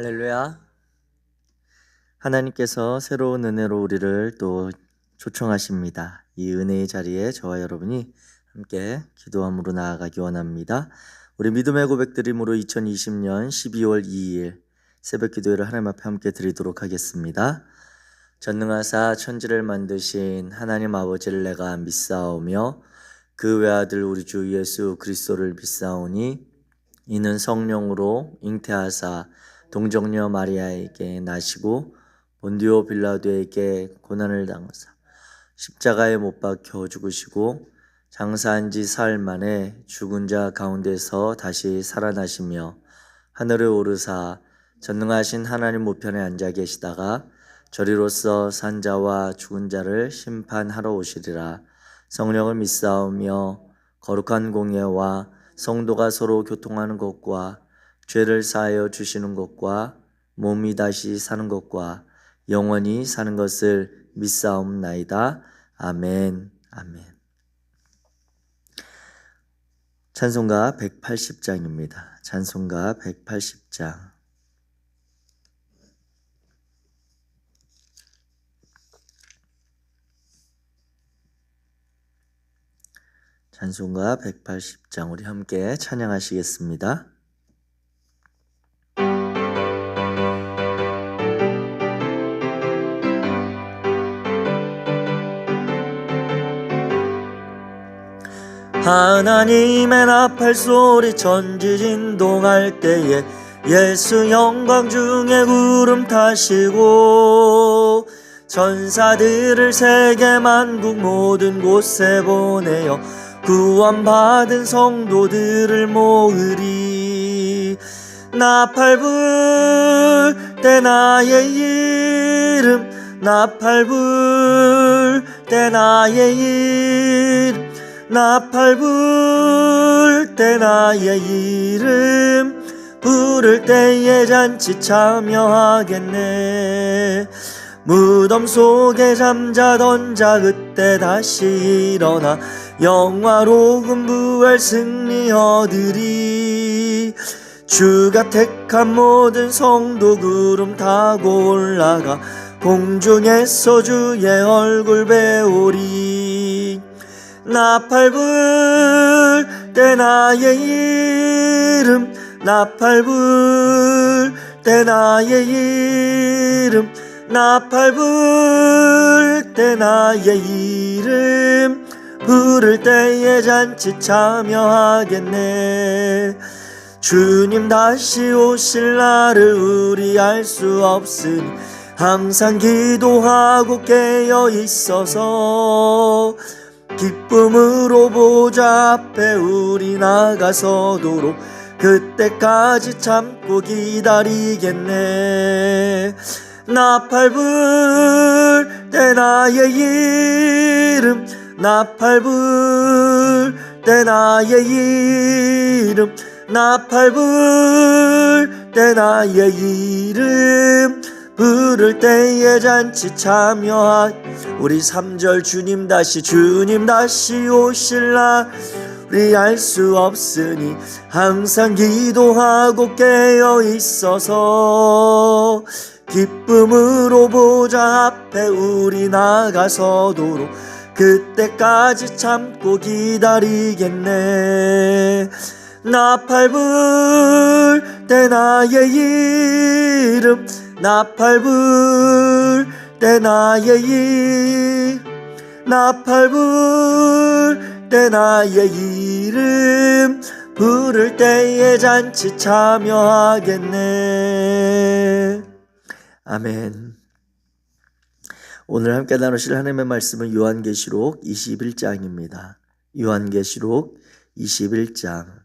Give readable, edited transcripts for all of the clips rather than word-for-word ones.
할렐루야. 하나님께서 새로운 은혜로 우리를 또 초청하십니다. 이 은혜의 자리에 저와 여러분이 함께 기도함으로 나아가기 원합니다. 우리 믿음의 고백드림으로 2020년 12월 2일 새벽 기도회를 하나님 앞에 함께 드리도록 하겠습니다. 전능하사 천지를 만드신 하나님 아버지를 내가 믿사오며 그 외아들 우리 주 예수 그리스도를 믿사오니 이는 성령으로 잉태하사 동정녀 마리아에게 나시고 본디오 빌라도에게 고난을 당하사 십자가에 못 박혀 죽으시고 장사한 지 사흘 만에 죽은 자 가운데서 다시 살아나시며 하늘에 오르사 전능하신 하나님 우편에 앉아 계시다가 저리로서 산 자와 죽은 자를 심판하러 오시리라. 성령을 믿사오며 거룩한 공예와 성도가 서로 교통하는 것과 죄를 사하여 주시는 것과 몸이 다시 사는 것과 영원히 사는 것을 믿사옵나이다. 아멘. 아멘. 찬송가 180장입니다. 찬송가 180장. 찬송가 180장 우리 함께 찬양하시겠습니다. 하나님의 나팔 소리 천지 진동할 때에 예수 영광 중에 구름 타시고 천사들을 세계 만국 모든 곳에 보내어 구원받은 성도들을 모으리. 나팔 불 때 나의 이름 나팔 불 때 나의 이름 나팔 불 때 나의 이름 부를 때에 잔치 참여하겠네. 무덤 속에 잠자던 자 그때 다시 일어나 영화로운 부활 승리 얻으리. 주가 택한 모든 성도 구름 타고 올라가 공중에서 주의 얼굴 배우리. 나팔 불 때 나의 이름 나팔 불 때 나의 이름 나팔 불 때 나의 이름 부를 때에 잔치 참여하겠네. 주님 다시 오실 날을 우리 알 수 없으니 항상 기도하고 깨어 있어서 기쁨으로 보좌 앞에 우리 나가서도록 그때까지 참고 기다리겠네. 나팔 불 때 나의 이름 나팔 불 때 나의 이름 나팔 불 때 나의 이름 부를 때에 잔치 참여하. 우리 3절 주님 다시 오실 날 우리 알 수 없으니 항상 기도하고 깨어 있어서 기쁨으로 보좌 앞에 우리 나가서도록 그때까지 참고 기다리겠네. 나팔 불 때 나의 이름 나팔 불 때 나의 이름 나팔 불 때 나의 이름 부를 때에 잔치 참여하겠네. 아멘. 오늘 함께 나누실 하나님의 말씀은 요한계시록 21장입니다. 요한계시록 21장.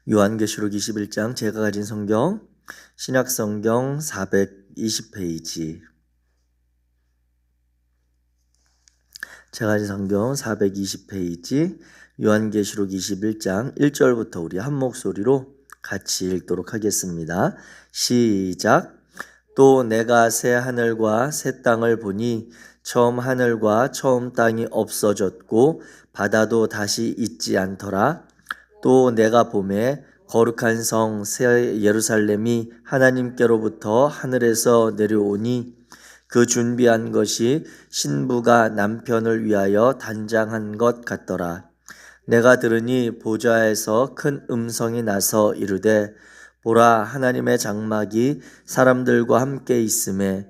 요한계시록 21장 제가 가진 성경 신약성경 420페이지 제가 가진 성경 420페이지 요한계시록 21장 1절부터 우리 한 목소리로 같이 읽도록 하겠습니다. 시작. 또 내가 새 하늘과 새 땅을 보니 처음 하늘과 처음 땅이 없어졌고 바다도 다시 있지 않더라. 또 내가 보매 거룩한 성 새 예루살렘이 하나님께로부터 하늘에서 내려오니 그 준비한 것이 신부가 남편을 위하여 단장한 것 같더라. 내가 들으니 보좌에서 큰 음성이 나서 이르되 보라, 하나님의 장막이 사람들과 함께 있음에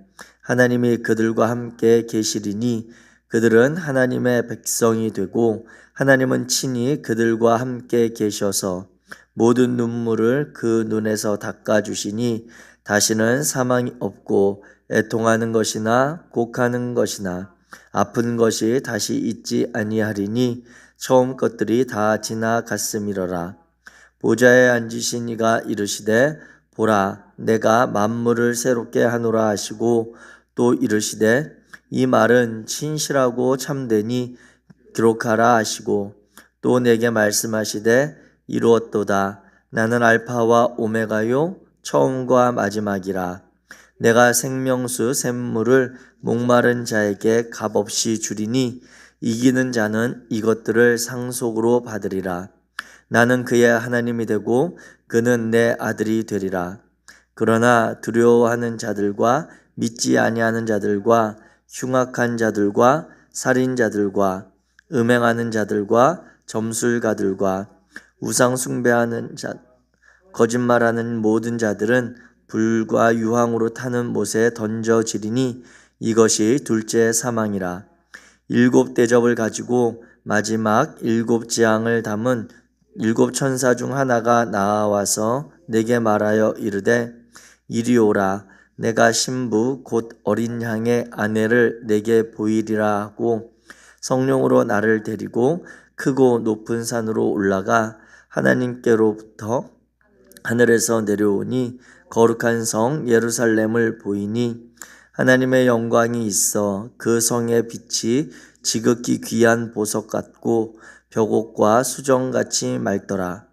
하나님이 그들과 함께 계시리니 그들은 하나님의 백성이 되고 하나님은 친히 그들과 함께 계셔서 모든 눈물을 그 눈에서 닦아주시니 다시는 사망이 없고 애통하는 것이나 곡하는 것이나 아픈 것이 다시 있지 아니하리니 처음 것들이 다 지나갔음이러라. 보좌에 앉으신 이가 이르시되 보라, 내가 만물을 새롭게 하노라 하시고 또 이르시되 이 말은 진실하고 참되니 기록하라 하시고 또 내게 말씀하시되 이루었도다. 나는 알파와 오메가요 처음과 마지막이라. 내가 생명수 샘물을 목마른 자에게 값없이 주리니 이기는 자는 이것들을 상속으로 받으리라. 나는 그의 하나님이 되고 그는 내 아들이 되리라. 그러나 두려워하는 자들과 믿지 아니하는 자들과 흉악한 자들과 살인자들과 음행하는 자들과 점술가들과 우상 숭배하는 자, 거짓말하는 모든 자들은 불과 유황으로 타는 못에 던져지리니 이것이 둘째 사망이라. 일곱 대접을 가지고 마지막 일곱 재앙을 담은 일곱 천사 중 하나가 나와서 내게 말하여 이르되 이리 오라. 내가 신부 곧 어린 양의 아내를 내게 보이리라 하고 성령으로 나를 데리고 크고 높은 산으로 올라가 하나님께로부터 하늘에서 내려오니 거룩한 성 예루살렘을 보이니 하나님의 영광이 있어 그 성의 빛이 지극히 귀한 보석 같고 벽옥과 수정같이 맑더라.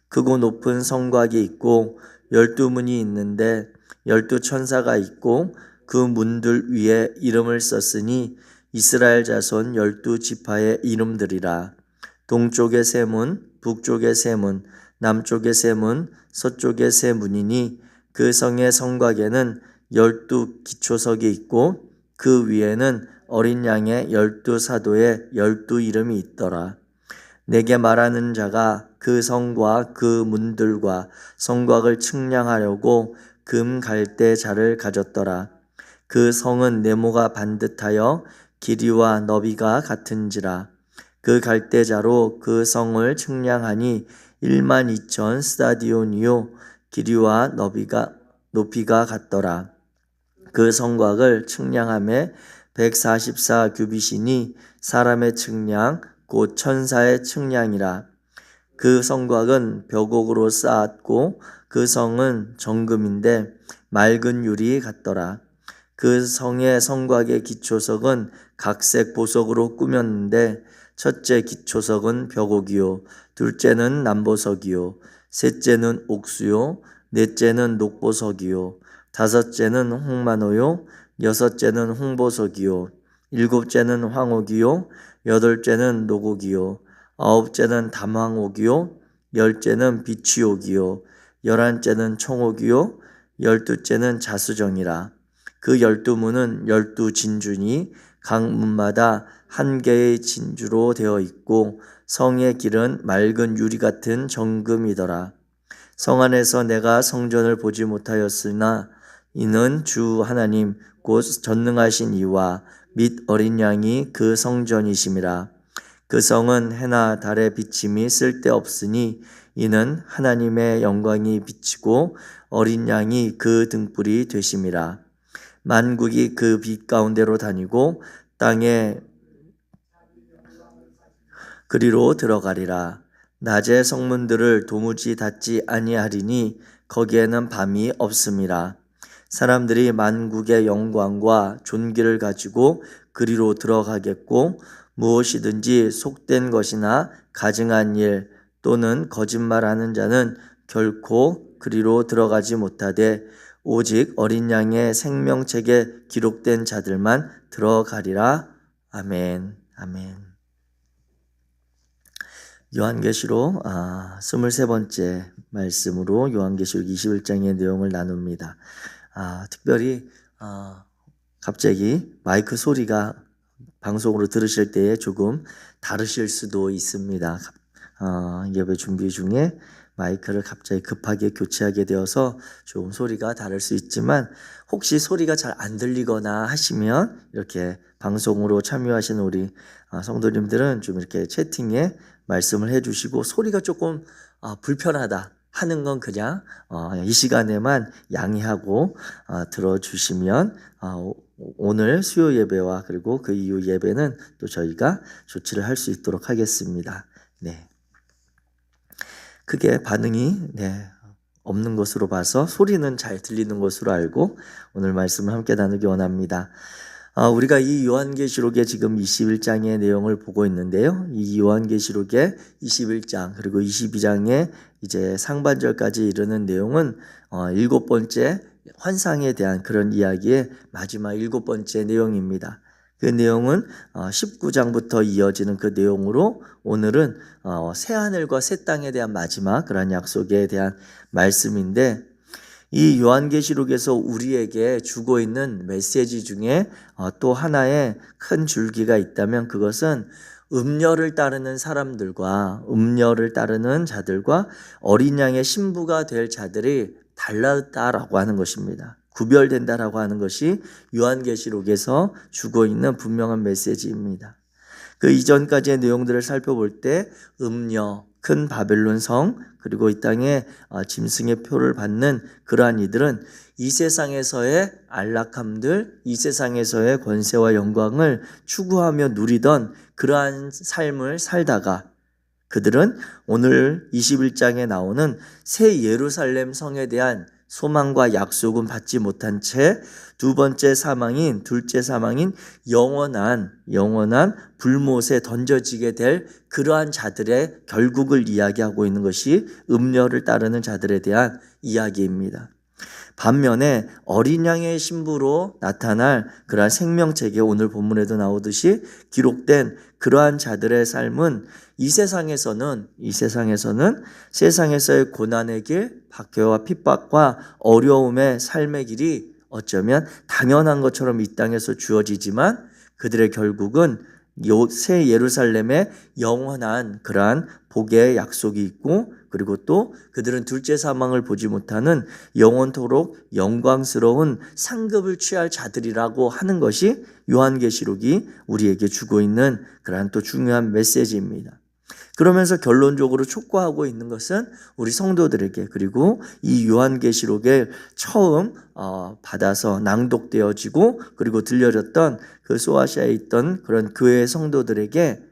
크고 높은 성곽이 있고 12문이 있는데 12천사가 있고 그 문들 위에 이름을 썼으니 이스라엘 자손 12지파의 이름들이라. 동쪽의 세 문, 북쪽의 세 문, 남쪽의 세 문, 서쪽의 세 문이니 그 성의 성곽에는 12기초석이 있고 그 위에는 어린 양의 12사도의 12이름이 있더라. 내게 말하는 자가 그 성과 그 문들과 성곽을 측량하려고 금 갈대 자를 가졌더라. 그 성은 네모가 반듯하여 길이와 너비가 같은지라. 그 갈대자로 그 성을 측량하니 12,000 스타디온이요 길이와 높이가 같더라. 그 성곽을 측량함에 144 규빗이니 사람의 측량 곧 천사의 측량이라. 그 성곽은 벽옥으로 쌓았고 그 성은 정금인데 맑은 유리 같더라. 그 성의 성곽의 기초석은 각색 보석으로 꾸몄는데 첫째 기초석은 벽옥이요 둘째는 남보석이요 셋째는 옥수요 넷째는 녹보석이요 다섯째는 홍마노요 여섯째는 홍보석이요 일곱째는 황옥이요 여덟째는 노곡이요 아홉째는 담황옥이요 열째는 비취옥이요 열한째는 청옥이요 열두째는 자수정이라. 그 12문은 12진주니 각 문마다 한 개의 진주로 되어 있고 성의 길은 맑은 유리 같은 정금이더라. 성 안에서 내가 성전을 보지 못하였으나 이는 주 하나님 곧 전능하신 이와 및 어린 양이 그 성전이심이라. 그 성은 해나 달의 비침이 쓸데없으니 이는 하나님의 영광이 비치고 어린 양이 그 등불이 되심이라. 만국이 그 빛 가운데로 다니고 땅에 그리로 들어가리라. 낮에 성문들을 도무지 닫지 아니하리니 거기에는 밤이 없음이라. 사람들이 만국의 영광과 존귀를 가지고 그리로 들어가겠고 무엇이든지 속된 것이나 가증한 일 또는 거짓말하는 자는 결코 그리로 들어가지 못하되 오직 어린 양의 생명책에 기록된 자들만 들어가리라. 아멘. 아멘. 요한계시록 23번째 말씀으로 요한계시록 21장의 내용을 나눕니다. 특별히 갑자기 마이크 소리가 방송으로 들으실 때에 조금 다르실 수도 있습니다. 예배 준비 중에 마이크를 갑자기 급하게 교체하게 되어서 좀 소리가 다를 수 있지만, 혹시 소리가 잘 안 들리거나 하시면 이렇게 방송으로 참여하시는 우리 성도님들은 좀 이렇게 채팅에 말씀을 해주시고, 소리가 조금 불편하다 하는 건 그냥 이 시간에만 양해하고 들어주시면 오늘 수요 예배와 그리고 그 이후 예배는 또 저희가 조치를 할 수 있도록 하겠습니다. 네. 크게 반응이 없는 것으로 봐서 소리는 잘 들리는 것으로 알고 오늘 말씀을 함께 나누기 원합니다. 우리가 이 요한계시록의 지금 21장의 내용을 보고 있는데요. 이 요한계시록의 21장 그리고 22장의 이제 상반절까지 이르는 내용은 7번째 환상에 대한 그런 이야기의 마지막 7번째 내용입니다. 그 내용은 19장부터 이어지는 그 내용으로 오늘은 새하늘과 새 땅에 대한 마지막 그런 약속에 대한 말씀인데, 이 요한계시록에서 우리에게 주고 있는 메시지 중에 또 하나의 큰 줄기가 있다면 그것은 음녀를 따르는 사람들과 음녀를 따르는 자들과 어린 양의 신부가 될 자들이 달랐다라고 하는 것입니다. 구별된다라고 하는 것이 요한계시록에서 주고 있는 분명한 메시지입니다. 그 이전까지의 내용들을 살펴볼 때 음녀, 큰 바벨론 성, 그리고 이 땅에 짐승의 표를 받는 그러한 이들은 이 세상에서의 안락함들, 이 세상에서의 권세와 영광을 추구하며 누리던 그러한 삶을 살다가 그들은 오늘 21장에 나오는 새 예루살렘 성에 대한 소망과 약속은 받지 못한 채 둘째 사망인 영원한 불못에 던져지게 될 그러한 자들의 결국을 이야기하고 있는 것이 음녀를 따르는 자들에 대한 이야기입니다. 반면에 어린 양의 신부로 나타날 그러한 생명책에 오늘 본문에도 나오듯이 기록된 그러한 자들의 삶은 이 세상에서는 세상에서의 고난의 길, 박해와 핍박과 어려움의 삶의 길이 어쩌면 당연한 것처럼 이 땅에서 주어지지만, 그들의 결국은 새 예루살렘의 영원한 그러한 복의 약속이 있고, 그리고 또 그들은 둘째 사망을 보지 못하는 영원토록 영광스러운 상급을 취할 자들이라고 하는 것이 요한계시록이 우리에게 주고 있는 그러한 또 중요한 메시지입니다. 그러면서 결론적으로 촉구하고 있는 것은 우리 성도들에게, 그리고 이 요한계시록에 처음 받아서 낭독되어지고 그리고 들려졌던 그 소아시아에 있던 그런 교회 성도들에게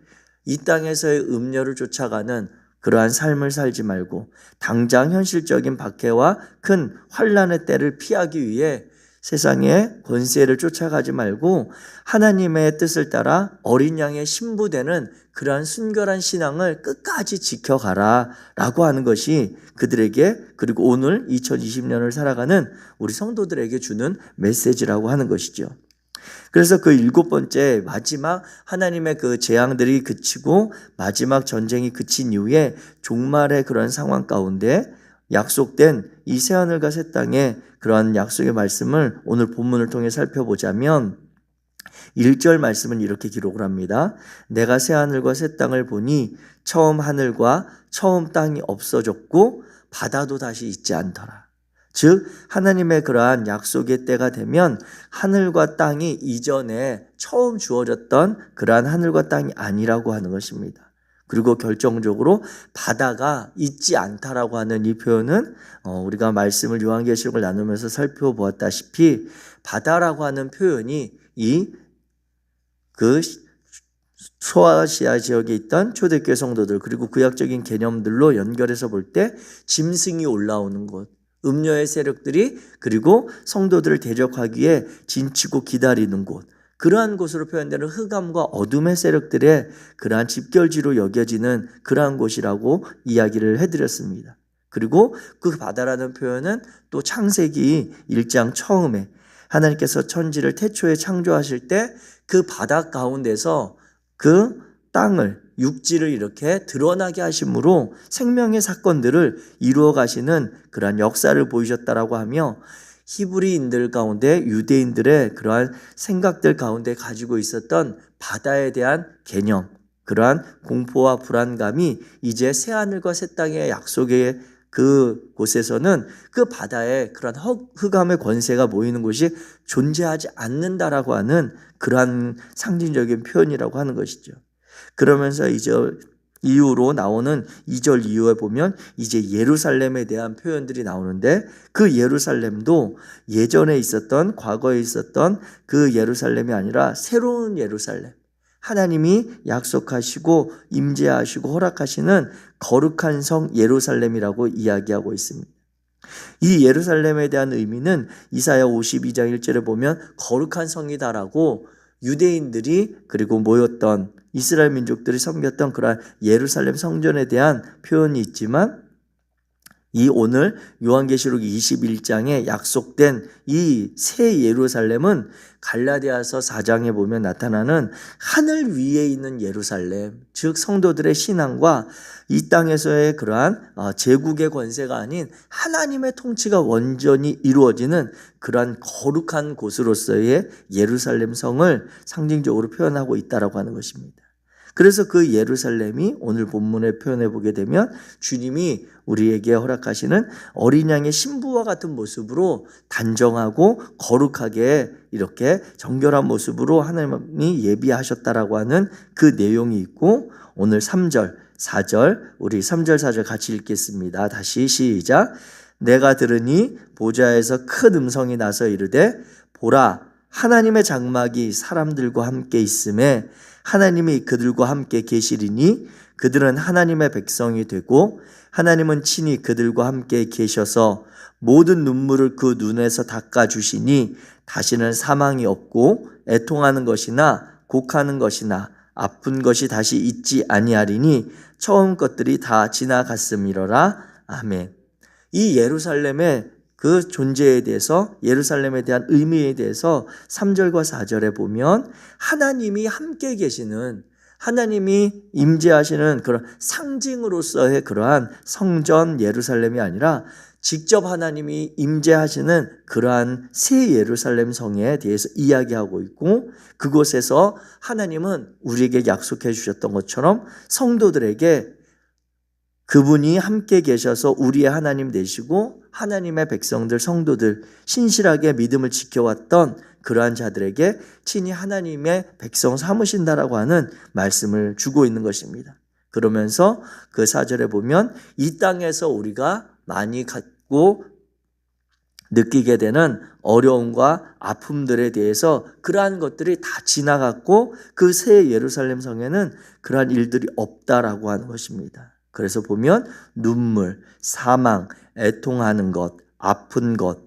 이 땅에서의 음녀를 쫓아가는 그러한 삶을 살지 말고 당장 현실적인 박해와 큰 환난의 때를 피하기 위해 세상의 권세를 쫓아가지 말고 하나님의 뜻을 따라 어린 양의 신부되는 그러한 순결한 신앙을 끝까지 지켜가라 라고 하는 것이 그들에게, 그리고 오늘 2020년을 살아가는 우리 성도들에게 주는 메시지라고 하는 것이죠. 그래서 그 7번째 마지막 하나님의 그 재앙들이 그치고 마지막 전쟁이 그친 이후에 종말의 그런 상황 가운데 약속된 이 새하늘과 새 땅의 그러한 약속의 말씀을 오늘 본문을 통해 살펴보자면 1절 말씀은 이렇게 기록을 합니다. 내가 새하늘과 새 땅을 보니 처음 하늘과 처음 땅이 없어졌고 바다도 다시 있지 않더라. 즉 하나님의 그러한 약속의 때가 되면 하늘과 땅이 이전에 처음 주어졌던 그러한 하늘과 땅이 아니라고 하는 것입니다. 그리고 결정적으로 바다가 있지 않다라고 하는 이 표현은 우리가 말씀을 요한계시록을 나누면서 살펴보았다시피 바다라고 하는 표현이 그 소아시아 지역에 있던 초대교회 성도들 그리고 구약적인 개념들로 연결해서 볼 때 짐승이 올라오는 곳, 음녀의 세력들이 그리고 성도들을 대적하기에 진치고 기다리는 곳, 그러한 곳으로 표현되는 흑암과 어둠의 세력들의 그러한 집결지로 여겨지는 그러한 곳이라고 이야기를 해드렸습니다. 그리고 그 바다라는 표현은 또 창세기 1장 처음에 하나님께서 천지를 태초에 창조하실 때 그 바다 가운데서 그 땅을 육지를 이렇게 드러나게 하심으로 생명의 사건들을 이루어 가시는 그러한 역사를 보이셨다라고 하며 히브리인들 가운데 유대인들의 그러한 생각들 가운데 가지고 있었던 바다에 대한 개념, 그러한 공포와 불안감이 이제 새하늘과 새 땅의 약속의 그 곳에서는 그 바다에 그런 흑암의 권세가 모이는 곳이 존재하지 않는다라고 하는 그러한 상징적인 표현이라고 하는 것이죠. 그러면서 이제 이후로 나오는 2절 이후에 보면 이제 예루살렘에 대한 표현들이 나오는데 그 예루살렘도 예전에 있었던 과거에 있었던 그 예루살렘이 아니라 새로운 예루살렘, 하나님이 약속하시고 임재하시고 허락하시는 거룩한 성 예루살렘이라고 이야기하고 있습니다. 이 예루살렘에 대한 의미는 이사야 52장 1절에 보면 거룩한 성이다라고 유대인들이 그리고 모였던 이스라엘 민족들이 섬겼던 그러한 예루살렘 성전에 대한 표현이 있지만 이 오늘 요한계시록 21장에 약속된 이 새 예루살렘은 갈라디아서 4장에 보면 나타나는 하늘 위에 있는 예루살렘, 즉 성도들의 신앙과 이 땅에서의 그러한 제국의 권세가 아닌 하나님의 통치가 완전히 이루어지는 그러한 거룩한 곳으로서의 예루살렘 성을 상징적으로 표현하고 있다라고 하는 것입니다. 그래서 그 예루살렘이 오늘 본문에 표현해 보게 되면 주님이 우리에게 허락하시는 어린 양의 신부와 같은 모습으로 단정하고 거룩하게 이렇게 정결한 모습으로 하나님이 예비하셨다라고 하는 그 내용이 있고, 오늘 3절 4절 우리 3절 4절 같이 읽겠습니다. 다시 시작. 내가 들으니 보좌에서 큰 음성이 나서 이르되 보라 하나님의 장막이 사람들과 함께 있음에 하나님이 그들과 함께 계시리니 그들은 하나님의 백성이 되고 하나님은 친히 그들과 함께 계셔서 모든 눈물을 그 눈에서 닦아주시니 다시는 사망이 없고 애통하는 것이나 곡하는 것이나 아픈 것이 다시 있지 아니하리니 처음 것들이 다 지나갔음이로라. 아멘. 이 예루살렘의 그 존재에 대해서, 예루살렘에 대한 의미에 대해서 3절과 4절에 보면 하나님이 함께 계시는, 하나님이 임재하시는 그런 상징으로서의 그러한 성전 예루살렘이 아니라 직접 하나님이 임재하시는 그러한 새 예루살렘 성에 대해서 이야기하고 있고, 그곳에서 하나님은 우리에게 약속해 주셨던 것처럼 성도들에게 그분이 함께 계셔서 우리의 하나님 되시고 하나님의 백성들, 성도들, 신실하게 믿음을 지켜왔던 그러한 자들에게 친히 하나님의 백성 삼으신다라고 하는 말씀을 주고 있는 것입니다. 그러면서 그 4절에 보면 이 땅에서 우리가 많이 갖고 느끼게 되는 어려움과 아픔들에 대해서 그러한 것들이 다 지나갔고 그 새 예루살렘 성에는 그러한 일들이 없다라고 하는 것입니다. 그래서 보면 눈물, 사망, 애통하는 것, 아픈 것,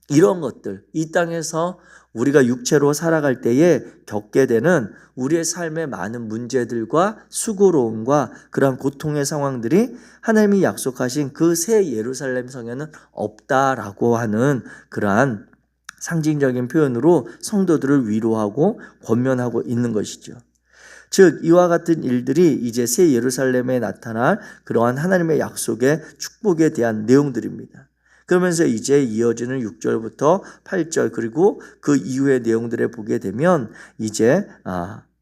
이런 것들, 이 땅에서 우리가 육체로 살아갈 때에 겪게 되는 우리의 삶의 많은 문제들과 수고로움과 그러한 고통의 상황들이 하나님이 약속하신 그 새 예루살렘 성에는 없다라고 하는 그러한 상징적인 표현으로 성도들을 위로하고 권면하고 있는 것이죠. 즉 이와 같은 일들이 이제 새 예루살렘에 나타날 그러한 하나님의 약속의 축복에 대한 내용들입니다. 그러면서 이제 이어지는 6절부터 8절 그리고 그 이후의 내용들을 보게 되면 이제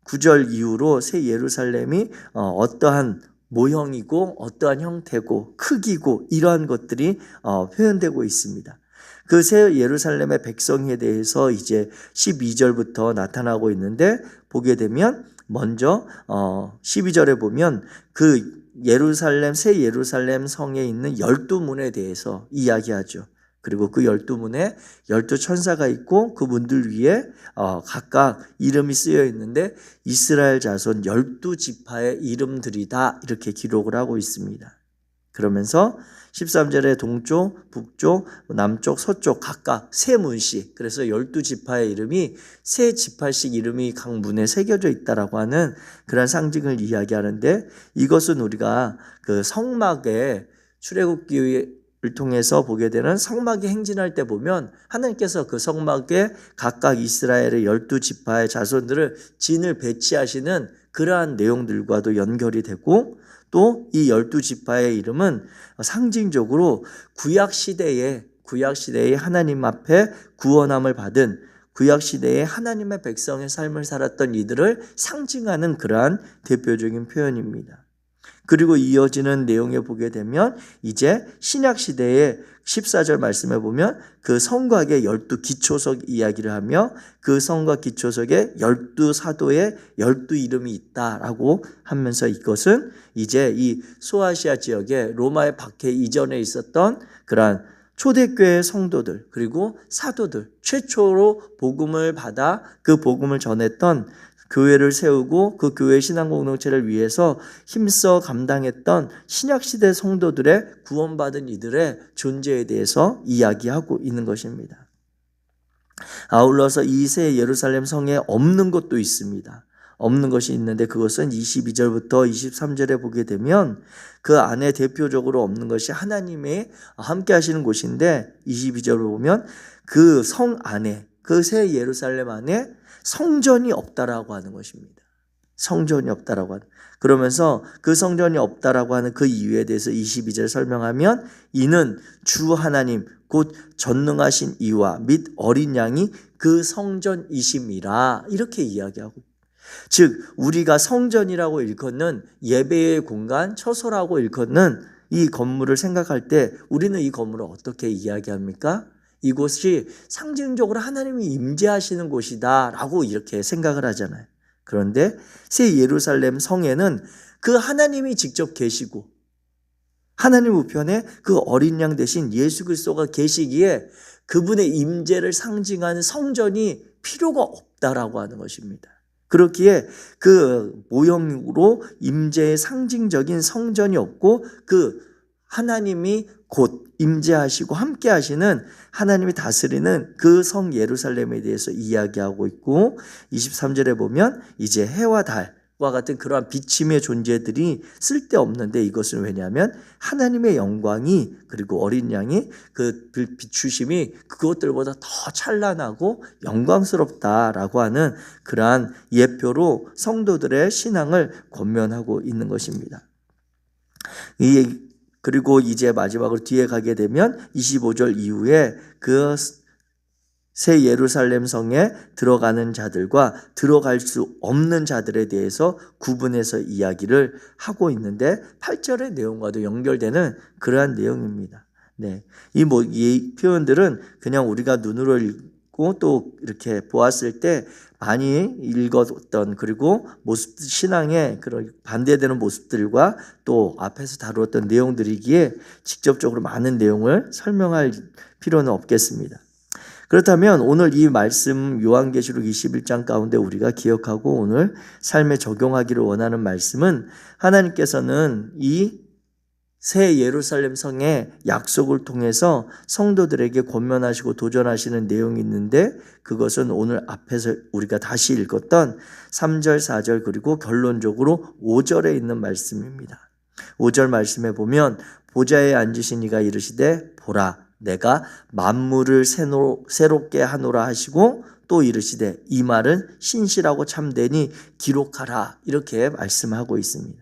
9절 이후로 새 예루살렘이 어떠한 모형이고 어떠한 형태고 크기고 이러한 것들이 표현되고 있습니다. 그 새 예루살렘의 백성에 대해서 이제 12절부터 나타나고 있는데 보게 되면 먼저 12절에 보면 그 예루살렘, 새 예루살렘 성에 있는 12문에 대해서 이야기하죠. 그리고 그 12문에 12천사가 있고 그 문들 위에 각각 이름이 쓰여 있는데 이스라엘 자손 12지파의 이름들이다 이렇게 기록을 하고 있습니다. 그러면서 13절에 동쪽, 북쪽, 남쪽, 서쪽 각각 세 문씩, 그래서 12지파의 이름이 세 지파씩 이름이 각 문에 새겨져 있다라고 하는 그런 상징을 이야기하는데, 이것은 우리가 그 성막의 출애굽기를 통해서 보게 되는 성막이 행진할 때 보면 하나님께서 그 성막에 각각 이스라엘의 12지파의 자손들을 진을 배치하시는 그러한 내용들과도 연결이 되고, 또 이 12지파의 이름은 상징적으로 구약시대에 하나님 앞에 구원함을 받은 구약시대에 하나님의 백성의 삶을 살았던 이들을 상징하는 그러한 대표적인 표현입니다. 그리고 이어지는 내용에 보게 되면 이제 신약시대의 14절 말씀에 보면 그 성곽의 12기초석 이야기를 하며 그 성곽 기초석에 12사도의 12이름이 있다라고 하면서 이것은 이제 이 소아시아 지역에 로마의 박해 이전에 있었던 그러한 초대교회 성도들 그리고 사도들, 최초로 복음을 받아 그 복음을 전했던 교회를 세우고 그 교회 신앙 공동체를 위해서 힘써 감당했던 신약시대 성도들의 구원받은 이들의 존재에 대해서 이야기하고 있는 것입니다. 아울러서 이 새 예루살렘 성에 없는 것도 있습니다. 없는 것이 있는데 그것은 22절부터 23절에 보게 되면 그 안에 대표적으로 없는 것이 하나님의 함께 하시는 곳인데, 22절을 보면 그 성 안에, 그 새 예루살렘 안에 성전이 없다라고 하는 것입니다. 성전이 없다라고 하는. 그러면서 그 성전이 없다라고 하는 그 이유에 대해서 22절 설명하면 이는 주 하나님 곧 전능하신 이와 및 어린 양이 그 성전이심이라, 이렇게 이야기하고, 즉 우리가 성전이라고 일컫는 예배의 공간, 처소라고 일컫는 이 건물을 생각할 때 우리는 이 건물을 어떻게 이야기합니까? 이곳이 상징적으로 하나님이 임재하시는 곳이다 라고 이렇게 생각을 하잖아요. 그런데 새 예루살렘 성에는 그 하나님이 직접 계시고 하나님 우편에 그 어린 양 대신 예수 그리스도가 계시기에 그분의 임재를 상징하는 성전이 필요가 없다라고 하는 것입니다. 그렇기에 그 모형으로 임재의 상징적인 성전이 없고 그 하나님이 곧 임재하시고 함께 하시는 하나님이 다스리는 그 성 예루살렘에 대해서 이야기하고 있고, 23절에 보면 이제 해와 달과 같은 그러한 비침의 존재들이 쓸데없는데 이것은 왜냐하면 하나님의 영광이 그리고 어린 양이 그 비추심이 그것들보다 더 찬란하고 영광스럽다라고 하는 그러한 예표로 성도들의 신앙을 권면하고 있는 것입니다. 그리고 이제 마지막으로 뒤에 가게 되면 25절 이후에 그 새 예루살렘 성에 들어가는 자들과 들어갈 수 없는 자들에 대해서 구분해서 이야기를 하고 있는데 8절의 내용과도 연결되는 그러한 내용입니다. 네, 이 표현들은 그냥 우리가 눈으로 읽고 또 이렇게 보았을 때 많이 읽었던, 그리고 신앙의 그런 반대되는 모습들과 또 앞에서 다루었던 내용들이기에 직접적으로 많은 내용을 설명할 필요는 없겠습니다. 그렇다면 오늘 이 말씀 요한계시록 21장 가운데 우리가 기억하고 오늘 삶에 적용하기를 원하는 말씀은, 하나님께서는 이 새 예루살렘 성의 약속을 통해서 성도들에게 권면하시고 도전하시는 내용이 있는데, 그것은 오늘 앞에서 우리가 다시 읽었던 3절, 4절 그리고 결론적으로 5절에 있는 말씀입니다. 5절 말씀에 보면 보좌에 앉으신 이가 이르시되 보라 내가 만물을 새롭게 하노라 하시고, 또 이르시되 이 말은 신실하고 참되니 기록하라, 이렇게 말씀하고 있습니다.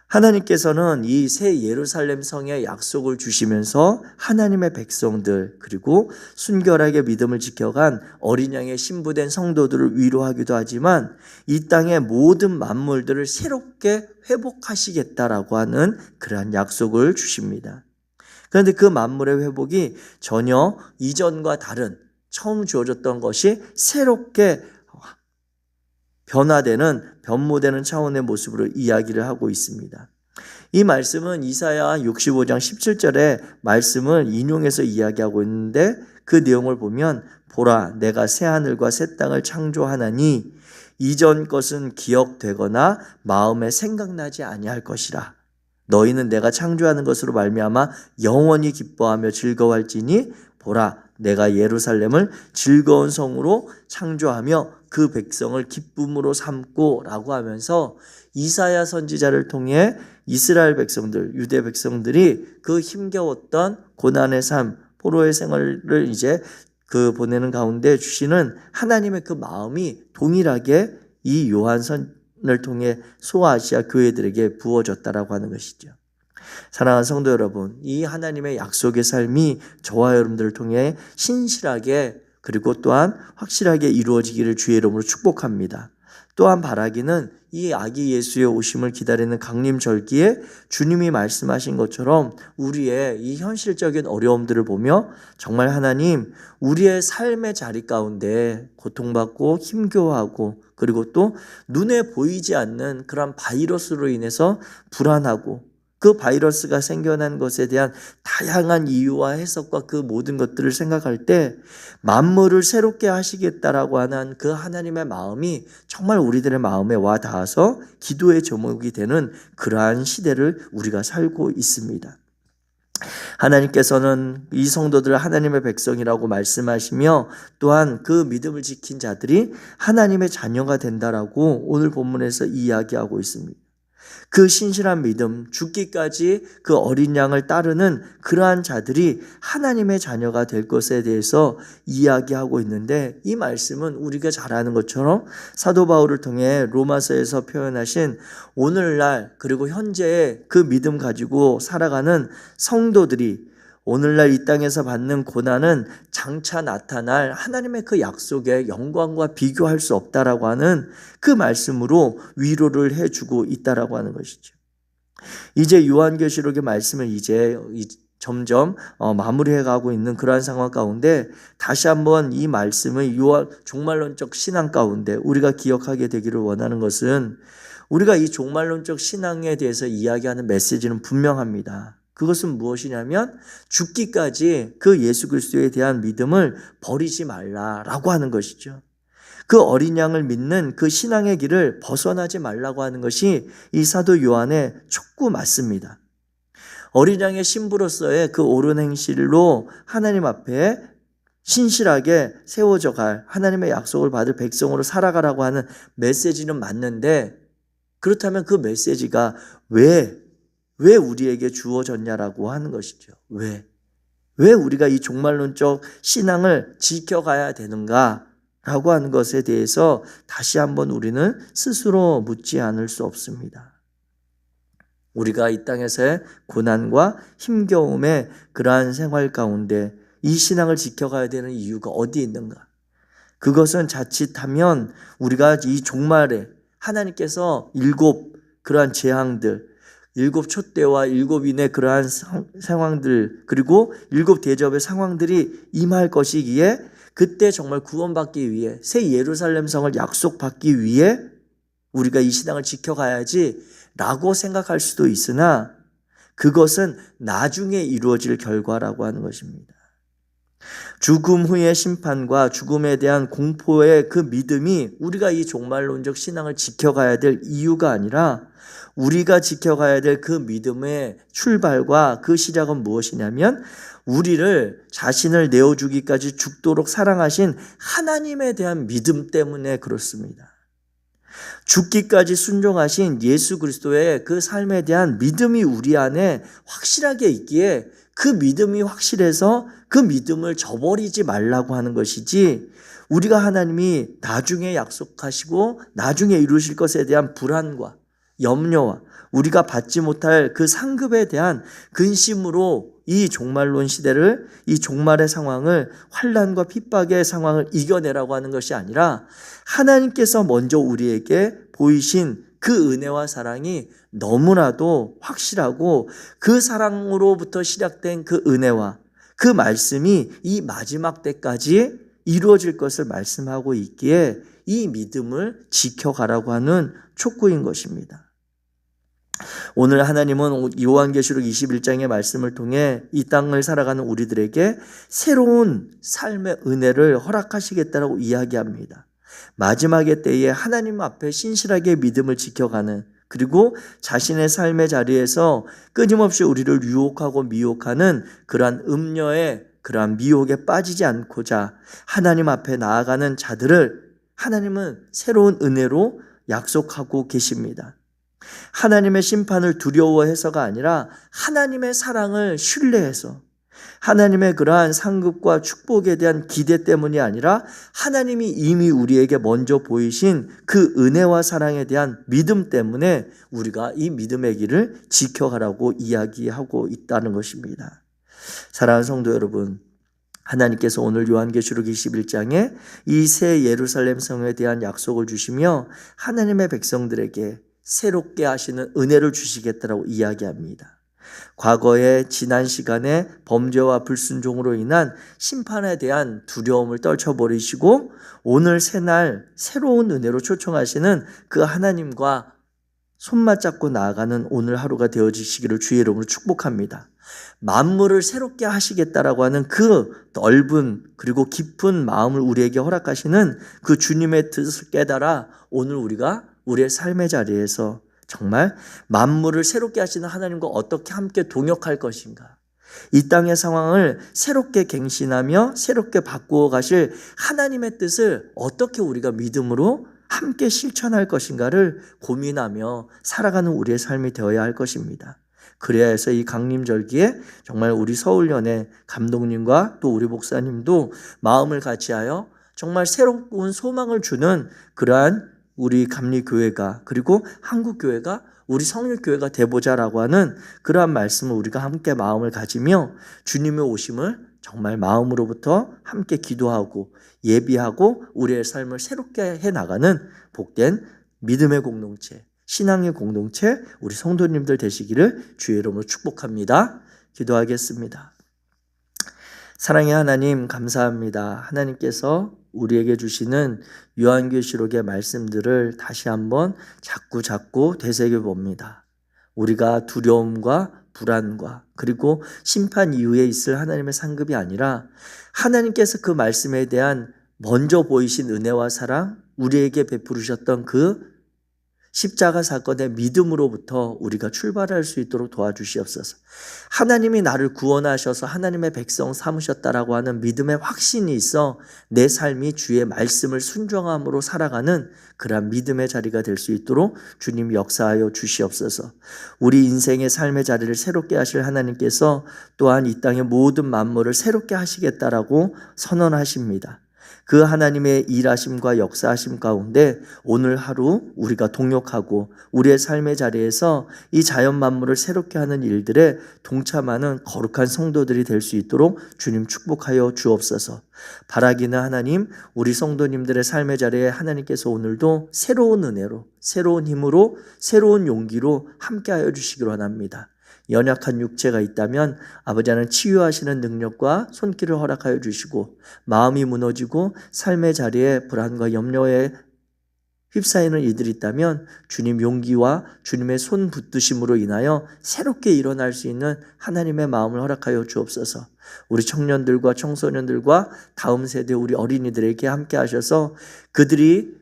하나님께서는 이 새 예루살렘 성에 약속을 주시면서 하나님의 백성들 그리고 순결하게 믿음을 지켜간 어린 양의 신부된 성도들을 위로하기도 하지만 이 땅의 모든 만물들을 새롭게 회복하시겠다라고 하는 그러한 약속을 주십니다. 그런데 그 만물의 회복이 전혀 이전과 다른, 처음 주어졌던 것이 새롭게 변모되는 차원의 모습으로 이야기를 하고 있습니다. 이 말씀은 이사야 65장 17절의 말씀을 인용해서 이야기하고 있는데, 그 내용을 보면 보라 내가 새하늘과 새 땅을 창조하나니 이전 것은 기억되거나 마음에 생각나지 아니할 것이라. 너희는 내가 창조하는 것으로 말미암아 영원히 기뻐하며 즐거워할지니 보라 내가 예루살렘을 즐거운 성으로 창조하며 그 백성을 기쁨으로 삼고 라고 하면서 이사야 선지자를 통해 이스라엘 백성들, 유대 백성들이 그 힘겨웠던 고난의 삶, 포로의 생활을 이제 그 보내는 가운데 주시는 하나님의 그 마음이 동일하게 이 요한선을 통해 소아시아 교회들에게 부어졌다라고 하는 것이죠. 사랑하는 성도 여러분, 이 하나님의 약속의 삶이 저와 여러분들을 통해 신실하게 그리고 또한 확실하게 이루어지기를 주의 이름으로 축복합니다. 또한 바라기는 이 아기 예수의 오심을 기다리는 강림절기에 주님이 말씀하신 것처럼 우리의 이 현실적인 어려움들을 보며 정말 하나님, 우리의 삶의 자리 가운데 고통받고 힘겨워하고 그리고 또 눈에 보이지 않는 그런 바이러스로 인해서 불안하고 그 바이러스가 생겨난 것에 대한 다양한 이유와 해석과 그 모든 것들을 생각할 때 만물을 새롭게 하시겠다라고 하는 그 하나님의 마음이 정말 우리들의 마음에 와 닿아서 기도의 제목이 되는 그러한 시대를 우리가 살고 있습니다. 하나님께서는 이 성도들을 하나님의 백성이라고 말씀하시며 또한 그 믿음을 지킨 자들이 하나님의 자녀가 된다라고 오늘 본문에서 이야기하고 있습니다. 그 신실한 믿음, 죽기까지 그 어린 양을 따르는 그러한 자들이 하나님의 자녀가 될 것에 대해서 이야기하고 있는데 이 말씀은 우리가 잘 아는 것처럼 사도 바울을 통해 로마서에서 표현하신 오늘날 그리고 현재의 그 믿음 가지고 살아가는 성도들이 오늘날 이 땅에서 받는 고난은 장차 나타날 하나님의 그 약속의 영광과 비교할 수 없다라고 하는 그 말씀으로 위로를 해주고 있다라고 하는 것이죠. 이제 요한계시록의 말씀을 이제 점점 마무리해가고 있는 그러한 상황 가운데 다시 한번 이 말씀의 종말론적 신앙 가운데 우리가 기억하게 되기를 원하는 것은 우리가 이 종말론적 신앙에 대해서 이야기하는 메시지는 분명합니다. 그것은 무엇이냐면 죽기까지 그 예수 그리스도에 대한 믿음을 버리지 말라라고 하는 것이죠. 그 어린 양을 믿는 그 신앙의 길을 벗어나지 말라고 하는 것이 이 사도 요한의 촉구 맞습니다. 어린 양의 신부로서의 그 옳은 행실로 하나님 앞에 신실하게 세워져 갈 하나님의 약속을 받을 백성으로 살아가라고 하는 메시지는 맞는데 그렇다면 그 메시지가 왜 우리에게 주어졌냐라고 하는 것이죠. 왜 우리가 이 종말론적 신앙을 지켜가야 되는가라고 하는 것에 대해서 다시 한번 우리는 스스로 묻지 않을 수 없습니다. 우리가 이 땅에서의 고난과 힘겨움의 그러한 생활 가운데 이 신앙을 지켜가야 되는 이유가 어디 있는가? 그것은 자칫하면 우리가 이 종말에 하나님께서 7 그러한 재앙들 7 촛대와 7인의 그러한 상황들 그리고 7 대접의 상황들이 임할 것이기에 그때 정말 구원받기 위해 새 예루살렘 성을 약속받기 위해 우리가 이 신앙을 지켜가야지 라고 생각할 수도 있으나 그것은 나중에 이루어질 결과라고 하는 것입니다. 죽음 후의 심판과 죽음에 대한 공포의 그 믿음이 우리가 이 종말론적 신앙을 지켜가야 될 이유가 아니라 우리가 지켜가야 될 그 믿음의 출발과 그 시작은 무엇이냐면 우리를 자신을 내어주기까지 죽도록 사랑하신 하나님에 대한 믿음 때문에 그렇습니다. 죽기까지 순종하신 예수 그리스도의 그 삶에 대한 믿음이 우리 안에 확실하게 있기에 그 믿음이 확실해서 그 믿음을 저버리지 말라고 하는 것이지 우리가 하나님이 나중에 약속하시고 나중에 이루실 것에 대한 불안과 염려와 우리가 받지 못할 그 상급에 대한 근심으로 이 종말론 시대를 이 종말의 상황을 환난과 핍박의 상황을 이겨내라고 하는 것이 아니라 하나님께서 먼저 우리에게 보이신 그 은혜와 사랑이 너무나도 확실하고 그 사랑으로부터 시작된 그 은혜와 그 말씀이 이 마지막 때까지 이루어질 것을 말씀하고 있기에 이 믿음을 지켜가라고 하는 촉구인 것입니다. 오늘 하나님은 요한계시록 21장의 말씀을 통해 이 땅을 살아가는 우리들에게 새로운 삶의 은혜를 허락하시겠다라고 이야기합니다. 마지막의 때에 하나님 앞에 신실하게 믿음을 지켜가는 그리고 자신의 삶의 자리에서 끊임없이 우리를 유혹하고 미혹하는 그러한 음녀의 그러한 미혹에 빠지지 않고자 하나님 앞에 나아가는 자들을 하나님은 새로운 은혜로 약속하고 계십니다. 하나님의 심판을 두려워해서가 아니라 하나님의 사랑을 신뢰해서, 하나님의 그러한 상급과 축복에 대한 기대 때문이 아니라 하나님이 이미 우리에게 먼저 보이신 그 은혜와 사랑에 대한 믿음 때문에 우리가 이 믿음의 길을 지켜가라고 이야기하고 있다는 것입니다. 사랑하는 성도 여러분, 하나님께서 오늘 요한계시록 21장에 이 새 예루살렘 성에 대한 약속을 주시며 하나님의 백성들에게 새롭게 하시는 은혜를 주시겠다라고 이야기합니다. 과거의 지난 시간에 범죄와 불순종으로 인한 심판에 대한 두려움을 떨쳐버리시고 오늘 새날 새로운 은혜로 초청하시는 그 하나님과 손맞잡고 나아가는 오늘 하루가 되어지시기를 주의 이름으로 축복합니다. 만물을 새롭게 하시겠다라고 하는 그 넓은 그리고 깊은 마음을 우리에게 허락하시는 그 주님의 뜻을 깨달아 오늘 우리가 우리의 삶의 자리에서 정말 만물을 새롭게 하시는 하나님과 어떻게 함께 동역할 것인가, 이 땅의 상황을 새롭게 갱신하며 새롭게 바꾸어 가실 하나님의 뜻을 어떻게 우리가 믿음으로 함께 실천할 것인가를 고민하며 살아가는 우리의 삶이 되어야 할 것입니다. 그래야 해서 이 강림절기에 정말 우리 서울연의 감독님과 또 우리 목사님도 마음을 같이하여 정말 새로운 소망을 주는 그러한 우리 감리교회가, 그리고 한국교회가, 우리 성일교회가 되보자라고 하는 그러한 말씀을 우리가 함께 마음을 가지며 주님의 오심을 정말 마음으로부터 함께 기도하고 예비하고 우리의 삶을 새롭게 해나가는 복된 믿음의 공동체, 신앙의 공동체, 우리 성도님들 되시기를 주의 이름으로 축복합니다. 기도하겠습니다. 사랑의 하나님, 감사합니다. 하나님께서 우리에게 주시는 요한계시록의 말씀들을 다시 한번 자꾸 되새겨 봅니다. 우리가 두려움과 불안과 그리고 심판 이후에 있을 하나님의 상급이 아니라 하나님께서 그 말씀에 대한 먼저 보이신 은혜와 사랑, 우리에게 베푸르셨던 그 십자가 사건의 믿음으로부터 우리가 출발할 수 있도록 도와주시옵소서. 하나님이 나를 구원하셔서 하나님의 백성 삼으셨다라고 하는 믿음의 확신이 있어 내 삶이 주의 말씀을 순종함으로 살아가는 그러한 믿음의 자리가 될 수 있도록 주님 역사하여 주시옵소서. 우리 인생의 삶의 자리를 새롭게 하실 하나님께서 또한 이 땅의 모든 만물을 새롭게 하시겠다라고 선언하십니다. 그 하나님의 일하심과 역사하심 가운데 오늘 하루 우리가 동역하고 우리의 삶의 자리에서 이 자연 만물을 새롭게 하는 일들에 동참하는 거룩한 성도들이 될 수 있도록 주님 축복하여 주옵소서. 바라기는 하나님, 우리 성도님들의 삶의 자리에 하나님께서 오늘도 새로운 은혜로, 새로운 힘으로, 새로운 용기로 함께하여 주시기를 원합니다. 연약한 육체가 있다면 아버지는 치유하시는 능력과 손길을 허락하여 주시고, 마음이 무너지고 삶의 자리에 불안과 염려에 휩싸이는 이들이 있다면 주님 용기와 주님의 손 붙드심으로 인하여 새롭게 일어날 수 있는 하나님의 마음을 허락하여 주옵소서. 우리 청년들과 청소년들과 다음 세대 우리 어린이들에게 함께 하셔서 그들이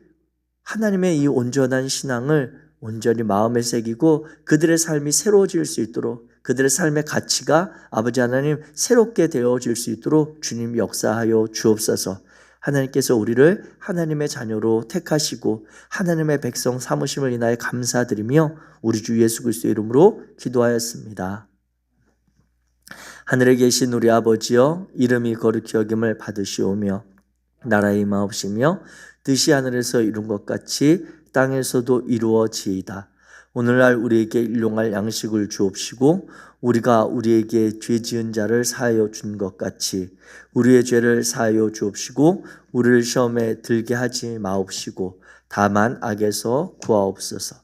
하나님의 이 온전한 신앙을 온전히 마음에 새기고 그들의 삶이 새로워질 수 있도록, 그들의 삶의 가치가 아버지 하나님 새롭게 되어질 수 있도록 주님 역사하여 주옵소서. 하나님께서 우리를 하나님의 자녀로 택하시고 하나님의 백성 삼으심을 인하여 감사드리며 우리 주 예수 그리스도의 이름으로 기도하였습니다. 하늘에 계신 우리 아버지여, 이름이 거룩히 여김을 받으시오며 나라의 임하옵시며 뜻이 하늘에서 이룬 것 같이 땅에서도 이루어지이다. 오늘날 우리에게 일용할 양식을 주옵시고 우리가 우리에게 죄 지은 자를 사하여 준 것 같이 우리의 죄를 사하여 주옵시고 우리를 시험에 들게 하지 마옵시고 다만 악에서 구하옵소서.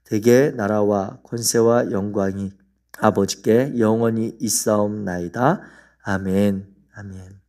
대개 나라와 권세와 영광이 아버지께 영원히 있사옵나이다. 아멘. 아멘.